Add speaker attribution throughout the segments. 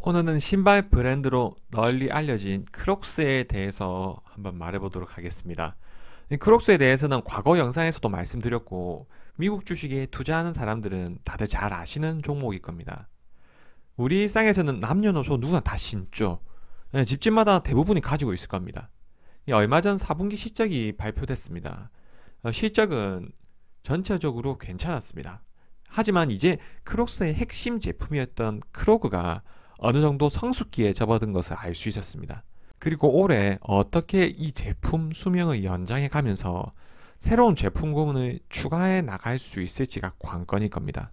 Speaker 1: 오늘은 신발 브랜드로 널리 알려진 크록스에 대해서 한번 말해보도록 하겠습니다. 이 크록스에 대해서는 과거 영상에서도 말씀드렸고, 미국 주식에 투자하는 사람들은 다들 잘 아시는 종목일 겁니다. 우리 일상에서는 남녀노소 누구나 다 신죠. 집집마다 대부분이 가지고 있을 겁니다. 얼마 전 4분기 실적이 발표됐습니다. 실적은 전체적으로 괜찮았습니다. 하지만 이제 크록스의 핵심 제품이었던 크로그가 어느 정도 성숙기에 접어든 것을 알 수 있었습니다. 그리고 올해 어떻게 이 제품 수명을 연장해 가면서 새로운 제품군을 추가해 나갈 수 있을지가 관건일 겁니다.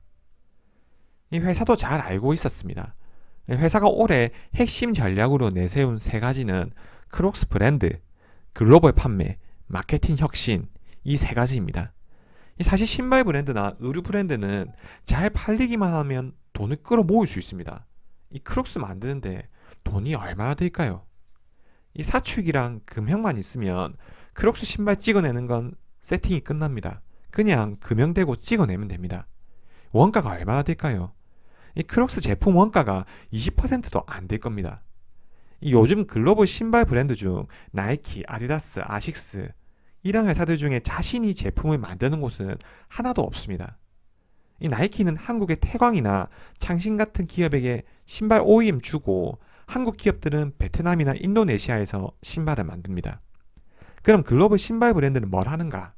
Speaker 1: 이 회사도 잘 알고 있었습니다. 회사가 올해 핵심 전략으로 내세운 세 가지는 크록스 브랜드, 글로벌 판매, 마케팅 혁신, 이 세 가지입니다. 사실 신발 브랜드나 의류 브랜드는 잘 팔리기만 하면 돈을 끌어모을 수 있습니다. 이 크록스 만드는데 돈이 얼마나 들까요? 이 사축이랑 금형만 있으면 크록스 신발 찍어내는 건 세팅이 끝납니다. 그냥 금형대고 찍어내면 됩니다. 원가가 얼마나 될까요? 이 크록스 제품 원가가 20%도 안 될 겁니다. 이 요즘 글로벌 신발 브랜드 중 나이키, 아디다스, 아식스 이런 회사들 중에 자신이 제품을 만드는 곳은 하나도 없습니다. 이 나이키는 한국의 태광이나 창신 같은 기업에게 신발 OEM 주고, 한국 기업들은 베트남이나 인도네시아에서 신발을 만듭니다. 그럼 글로벌 신발 브랜드는 뭘 하는가?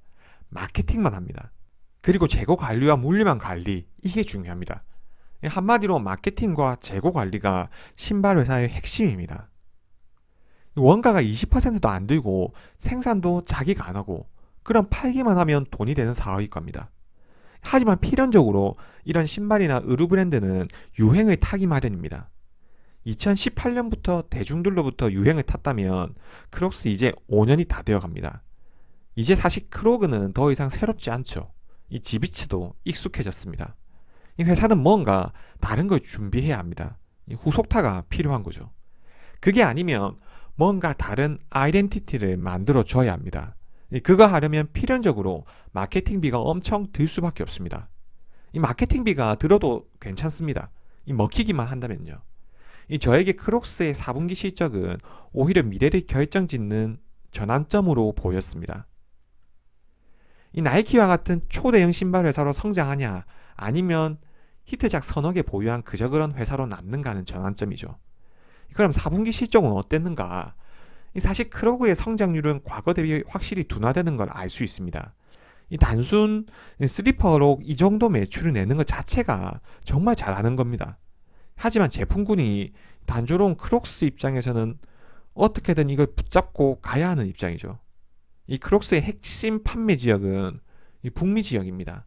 Speaker 1: 마케팅만 합니다. 그리고 재고 관리와 물류망 관리, 이게 중요합니다. 한마디로 마케팅과 재고 관리가 신발 회사의 핵심입니다. 원가가 20%도 안 들고 생산도 자기가 안 하고, 그럼 팔기만 하면 돈이 되는 사업일 겁니다. 하지만 필연적으로 이런 신발이나 의류 브랜드는 유행을 타기 마련입니다. 2018년부터 대중들로부터 유행을 탔다면 크록스 이제 5년이 다 되어 갑니다. 이제 사실 크로그는 더 이상 새롭지 않죠. 이 지비츠도 익숙해졌습니다. 이 회사는 뭔가 다른 걸 준비해야 합니다. 후속타가 필요한 거죠. 그게 아니면 뭔가 다른 아이덴티티를 만들어 줘야 합니다. 그거 하려면 필연적으로 마케팅비가 엄청 들 수밖에 없습니다. 이 마케팅비가 들어도 괜찮습니다. 이 먹히기만 한다면요. 저에게 크록스의 4분기 실적은 오히려 미래를 결정짓는 전환점으로 보였습니다. 이 나이키와 같은 초대형 신발 회사로 성장하냐, 아니면 히트작 서너 개 보유한 그저 그런 회사로 남는가는 전환점이죠. 그럼 4분기 실적은 어땠는가? 사실 크로그의 성장률은 과거 대비 확실히 둔화되는 걸 알 수 있습니다. 이 단순 슬리퍼로 이 정도 매출을 내는 것 자체가 정말 잘하는 겁니다. 하지만 제품군이 단조로운 크록스 입장에서는 어떻게든 이걸 붙잡고 가야 하는 입장이죠. 이 크록스의 핵심 판매 지역은 이 북미 지역입니다.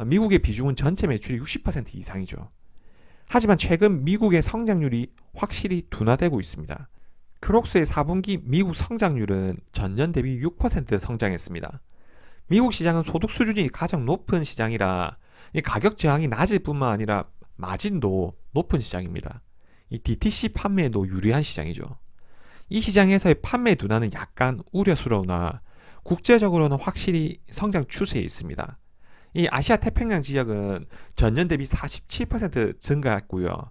Speaker 1: 미국의 비중은 전체 매출이 60% 이상이죠. 하지만 최근 미국의 성장률이 확실히 둔화되고 있습니다. 크록스의 4분기 미국 성장률은 전년 대비 6% 성장했습니다. 미국 시장은 소득 수준이 가장 높은 시장이라 이 가격 저항이 낮을 뿐만 아니라 마진도 높은 시장입니다. 이 DTC 판매에도 유리한 시장이죠. 이 시장에서의 판매 둔화는 약간 우려스러우나 국제적으로는 확실히 성장 추세에 있습니다. 이 아시아 태평양 지역은 전년 대비 47% 증가했고요.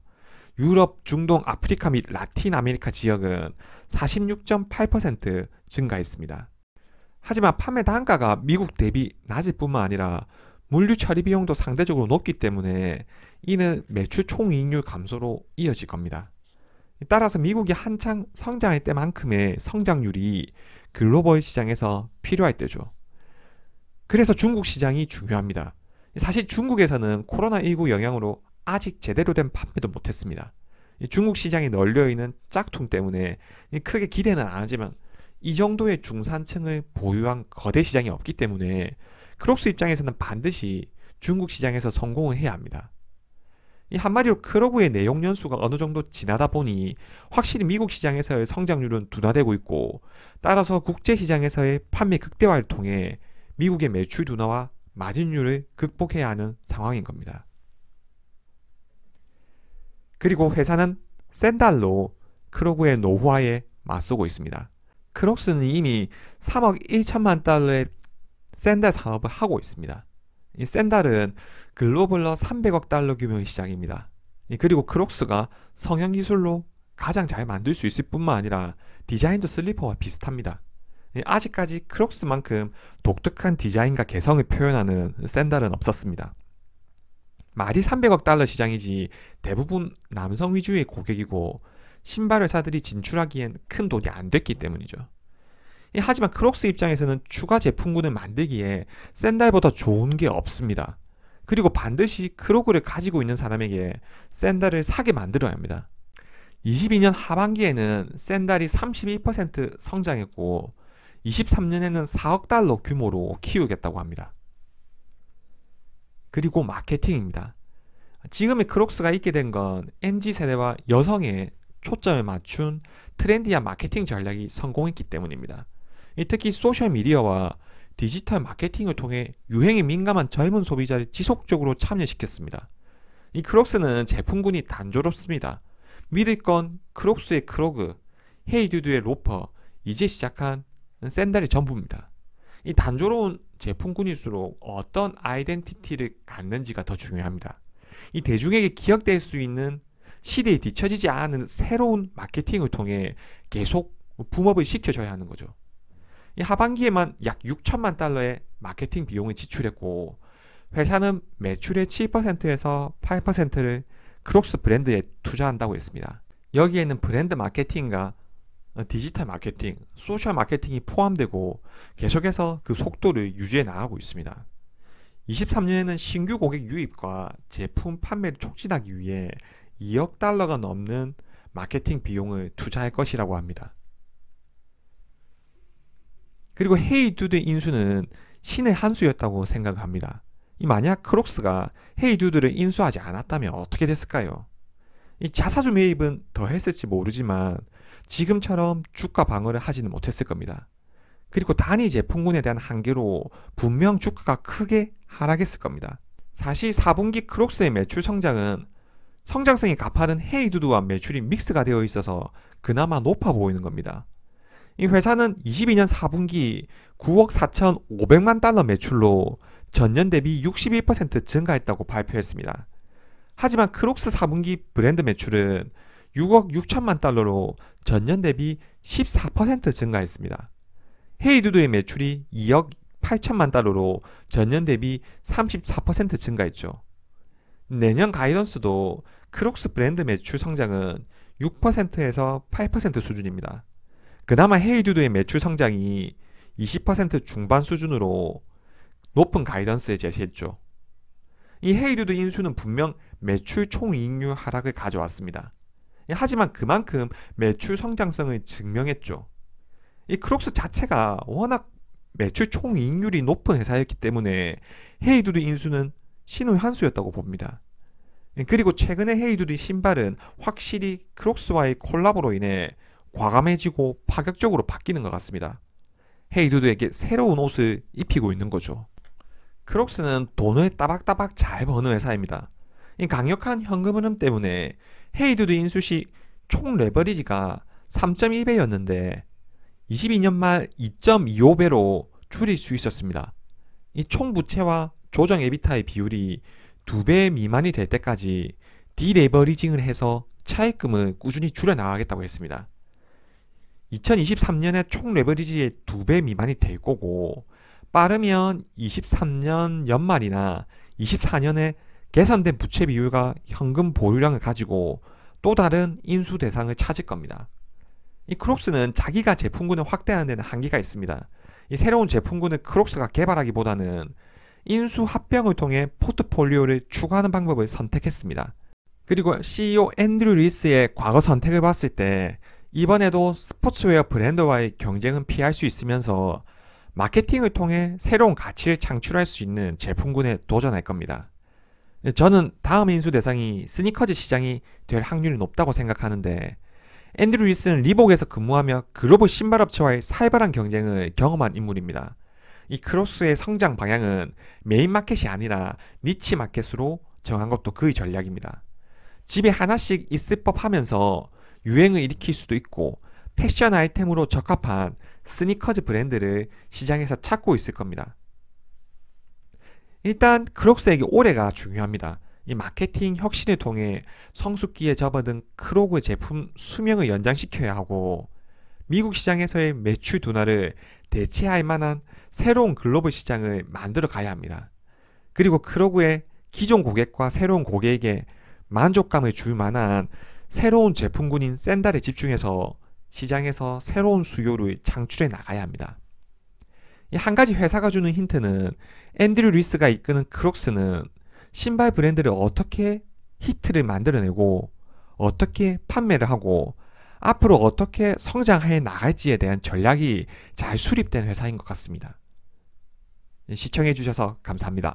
Speaker 1: 유럽, 중동, 아프리카 및 라틴 아메리카 지역은 46.8% 증가했습니다. 하지만 판매 단가가 미국 대비 낮을 뿐만 아니라 물류 처리 비용도 상대적으로 높기 때문에 이는 매출 총이익률 감소로 이어질 겁니다. 따라서 미국이 한창 성장할 때만큼의 성장률이 글로벌 시장에서 필요할 때죠. 그래서 중국 시장이 중요합니다. 사실 중국에서는 코로나19 영향으로 아직 제대로 된 판매도 못했습니다. 중국 시장에 널려있는 짝퉁 때문에 크게 기대는 안 하지만 이 정도의 중산층을 보유한 거대 시장이 없기 때문에 크록스 입장에서는 반드시 중국 시장에서 성공을 해야 합니다. 이 한마디로 크로그의 내용 연수가 어느 정도 지나다 보니 확실히 미국 시장에서의 성장률은 둔화되고 있고, 따라서 국제 시장에서의 판매 극대화를 통해 미국의 매출 둔화와 마진율을 극복해야 하는 상황인 겁니다. 그리고 회사는 센 달로 크로그의 노후화에 맞서고 있습니다. 크록스는 이미 3억 1천만 달러의 샌들 산업을 하고 있습니다. 이 샌달은 글로벌로 300억 달러 규모의 시장입니다. 그리고 크록스가 성형 기술로 가장 잘 만들 수 있을 뿐만 아니라 디자인도 슬리퍼와 비슷합니다. 아직까지 크록스만큼 독특한 디자인과 개성을 표현하는 샌들은 없었습니다. 말이 300억 달러 시장이지 대부분 남성 위주의 고객이고 신발 회사들이 진출하기엔 큰 돈이 안 됐기 때문이죠. 하지만 크록스 입장에서는 추가 제품군을 만들기에 샌들보다 좋은 게 없습니다. 그리고 반드시 크로그를 가지고 있는 사람에게 샌들을 사게 만들어야 합니다. 22년 하반기에는 샌들이 32% 성장했고 23년에는 4억 달러 규모로 키우겠다고 합니다. 그리고 마케팅입니다. 지금의 크록스가 있게 된 건 MZ세대와 여성에 초점을 맞춘 트렌디한 마케팅 전략이 성공했기 때문입니다. 특히 소셜미디어와 디지털 마케팅을 통해 유행에 민감한 젊은 소비자를 지속적으로 참여시켰습니다. 이 크록스는 제품군이 단조롭습니다. 믿을 건 크록스의 크로그, 헤이듀드의 로퍼, 이제 시작한 샌들이 전부입니다. 이 단조로운 제품군일수록 어떤 아이덴티티를 갖는지가 더 중요합니다. 이 대중에게 기억될 수 있는 시대에 뒤처지지 않은 새로운 마케팅을 통해 계속 붐업을 시켜줘야 하는 거죠. 이 하반기에만 약 6천만 달러의 마케팅 비용을 지출했고 회사는 매출의 7%에서 8%를 크록스 브랜드에 투자한다고 했습니다. 여기에는 브랜드 마케팅과 디지털 마케팅, 소셜 마케팅이 포함되고 계속해서 그 속도를 유지해 나가고 있습니다. 23년에는 신규 고객 유입과 제품 판매를 촉진하기 위해 2억 달러가 넘는 마케팅 비용을 투자할 것이라고 합니다. 그리고 헤이듀드 인수는 신의 한 수였다고 생각합니다. 만약 크록스가 헤이듀드를 인수하지 않았다면 어떻게 됐을까요? 이 자사주 매입은 더 했을지 모르지만 지금처럼 주가 방어를 하지는 못했을 겁니다. 그리고 단위 제품군에 대한 한계로 분명 주가가 크게 하락했을 겁니다. 사실 4분기 크록스의 매출 성장은 성장성이 가파른 헤이듀드와 매출이 믹스가 되어 있어서 그나마 높아 보이는 겁니다. 이 회사는 22년 4분기 9억 4,500만 달러 매출로 전년 대비 61% 증가했다고 발표했습니다. 하지만 크록스 4분기 브랜드 매출은 6억 6천만 달러로 전년 대비 14% 증가했습니다. 헤이듀드의 매출이 2억 8천만 달러로 전년 대비 34% 증가했죠. 내년 가이던스도 크록스 브랜드 매출 성장은 6%에서 8% 수준입니다. 그나마 헤이듀드의 매출 성장이 20% 중반 수준으로 높은 가이던스에 제시했죠. 이 헤이듀드 인수는 분명 매출 총이익률 하락을 가져왔습니다. 하지만 그만큼 매출 성장성을 증명했죠. 이 크록스 자체가 워낙 매출 총이익률이 높은 회사였기 때문에 헤이듀드 인수는 신의 한 수였다고 봅니다. 그리고 최근에 헤이듀드 신발은 확실히 크록스와의 콜라보로 인해 과감해지고 파격적으로 바뀌는 것 같습니다. 헤이듀드에게 새로운 옷을 입히고 있는 거죠. 크록스는 돈을 따박따박 잘 버는 회사입니다. 이 강력한 현금 흐름 때문에 헤이듀드 인수 시 총 레버리지가 3.1배였는데 22년 말 2.25배로 줄일 수 있었습니다. 이 총 부채와 조정 에비타의 비율이 2배 미만이 될 때까지 디레버리징을 해서 차입금을 꾸준히 줄여나가겠다고 했습니다. 2023년에 총 레버리지의 2배 미만이 될 거고 빠르면 23년 연말이나 24년에 개선된 부채 비율과 현금 보유량을 가지고 또 다른 인수 대상을 찾을 겁니다. 이 크록스는 자기가 제품군을 확대하는 데는 한계가 있습니다. 이 새로운 제품군을 크록스가 개발하기보다는 인수 합병을 통해 포트폴리오를 추가하는 방법을 선택했습니다. 그리고 CEO 앤드류 리스의 과거 선택을 봤을 때 이번에도 스포츠웨어 브랜드와의 경쟁은 피할 수 있으면서 마케팅을 통해 새로운 가치를 창출할 수 있는 제품군에 도전할 겁니다. 저는 다음 인수 대상이 스니커즈 시장이 될 확률이 높다고 생각하는데 앤드류 리스는 리복에서 근무하며 글로벌 신발업체와의 살벌한 경쟁을 경험한 인물입니다. 이 크록스의 성장 방향은 메인 마켓이 아니라 니치 마켓으로 정한 것도 그의 전략입니다. 집에 하나씩 있을 법하면서 유행을 일으킬 수도 있고 패션 아이템으로 적합한 스니커즈 브랜드를 시장에서 찾고 있을 겁니다. 일단 크록스에게 올해가 중요합니다. 이 마케팅 혁신을 통해 성숙기에 접어든 크로그 제품 수명을 연장시켜야 하고 미국 시장에서의 매출 둔화를 대체할 만한 새로운 글로벌 시장을 만들어 가야 합니다. 그리고 크로그의 기존 고객과 새로운 고객에게 만족감을 줄 만한 새로운 제품군인 샌달에 집중해서 시장에서 새로운 수요를 창출해 나가야 합니다. 이 한 가지 회사가 주는 힌트는 앤드류 리스가 이끄는 크록스는 신발 브랜드를 어떻게 히트를 만들어내고 어떻게 판매를 하고 앞으로 어떻게 성장해 나갈지에 대한 전략이 잘 수립된 회사인 것 같습니다. 시청해 주셔서 감사합니다.